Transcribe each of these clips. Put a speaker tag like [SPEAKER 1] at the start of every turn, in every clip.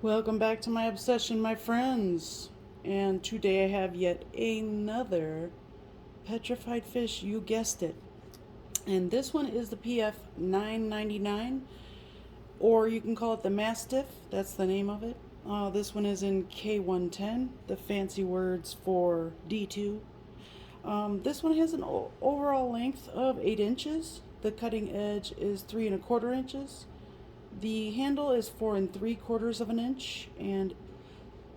[SPEAKER 1] Welcome back to my obsession, my friends. And today I have yet another petrified fish. You guessed it. And this one is the PF999, or you can call it the Mastiff. That's the name of it. This one is in K110, the fancy words for D2. This one has an overall length of 8 inches. The cutting edge is 3¼ inches. The handle is 4¾ of an inch, and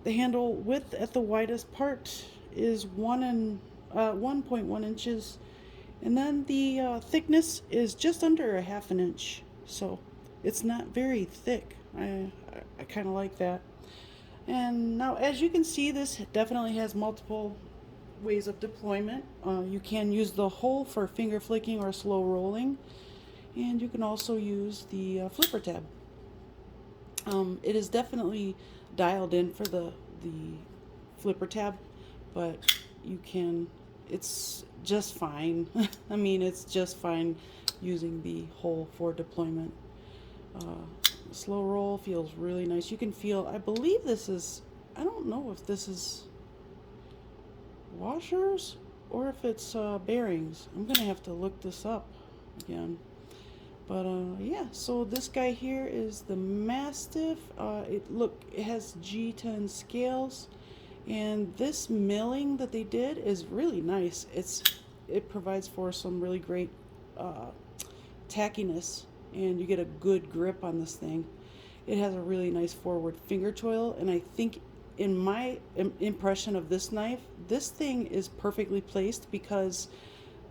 [SPEAKER 1] the handle width at the widest part is 1.1 inches, and then the thickness is just under a ½ an inch. So it's not very thick. I kind of like that. And now, as you can see, this definitely has multiple ways of deployment. You can use the hole for finger flicking or slow rolling, and you can also use the flipper tab. It is definitely dialed in for the flipper tab, but it's just fine. I mean, it's just fine using the hole for deployment. Slow roll feels really nice. You can feel, I believe this is, I don't know if this is washers or if it's bearings. I'm gonna have to look this up again. But yeah, so this guy here is the Mastiff. It has G10 scales, and this milling that they did is really nice. It provides for some really great tackiness, and you get a good grip on this thing. It has a really nice forward finger choil, and I think in my impression of this knife, this thing is perfectly placed because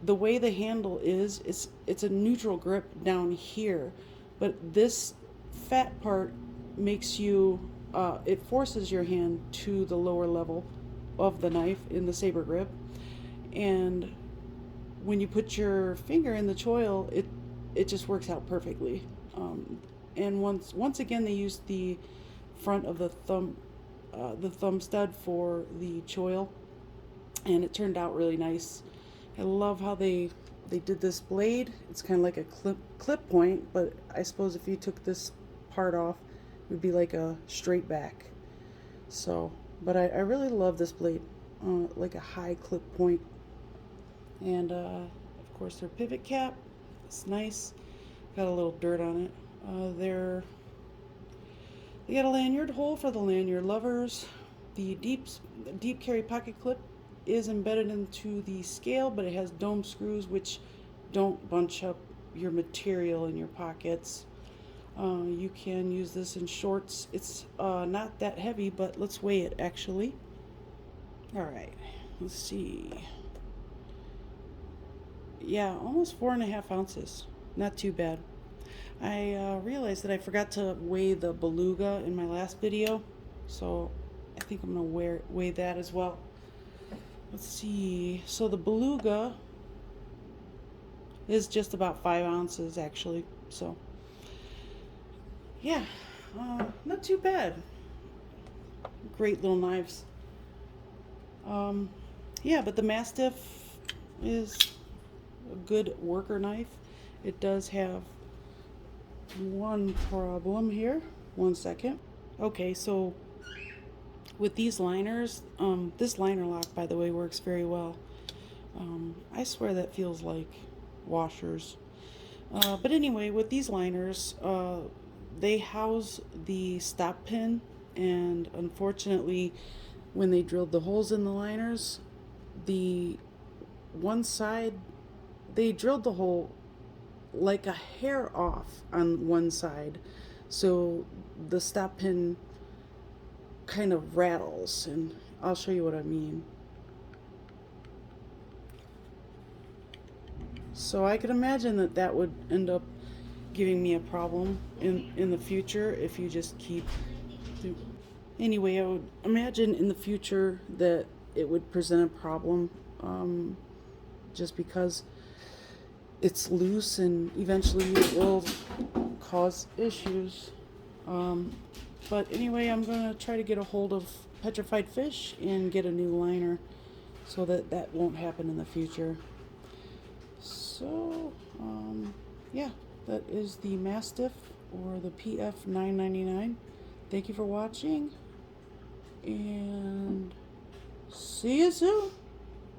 [SPEAKER 1] the way the handle is, it's a neutral grip down here, but this fat part makes you, it forces your hand to the lower level of the knife in the saber grip, and when you put your finger in the choil, it just works out perfectly. And once again, they used the front of the thumb stud for the choil, and it turned out really nice. I love how they did this blade. It's kind of like a clip point, but I suppose if you took this part off, it would be like a straight back. So, but I really love this blade, like a high clip point. And of course their pivot cap, it's nice. Got a little dirt on it. They got a lanyard hole for the lanyard lovers. The deep carry pocket clip is embedded into the scale, but it has dome screws which don't bunch up your material in your pockets. You can use this in shorts. It's not that heavy, but let's weigh it actually. Alright, let's see. Yeah, almost 4½ ounces. Not too bad. I realized that I forgot to weigh the beluga in my last video, so I think I'm going to weigh that as well. Let's see, so the beluga is just about 5 ounces actually, so yeah, not too bad. Great little knives. Yeah, but the Mastiff is a good worker knife. It does have one problem here. One second. Okay, so with these liners, this liner lock, by the way, works very well. I swear that feels like washers. But anyway, with these liners, they house the stop pin, and unfortunately, when they drilled the holes in the liners, the one side, they drilled the hole like a hair off on one side, so the stop pin kind of rattles, and I'll show you what I mean. So I could imagine that would end up giving me a problem in the future if you just keep. Anyway, I would imagine in the future that it would present a problem, just because it's loose and eventually it will cause issues. But anyway, I'm going to try to get a hold of Petrified Fish and get a new liner so that won't happen in the future. So, yeah, that is the Mastiff, or the PF999. Thank you for watching, and see you soon.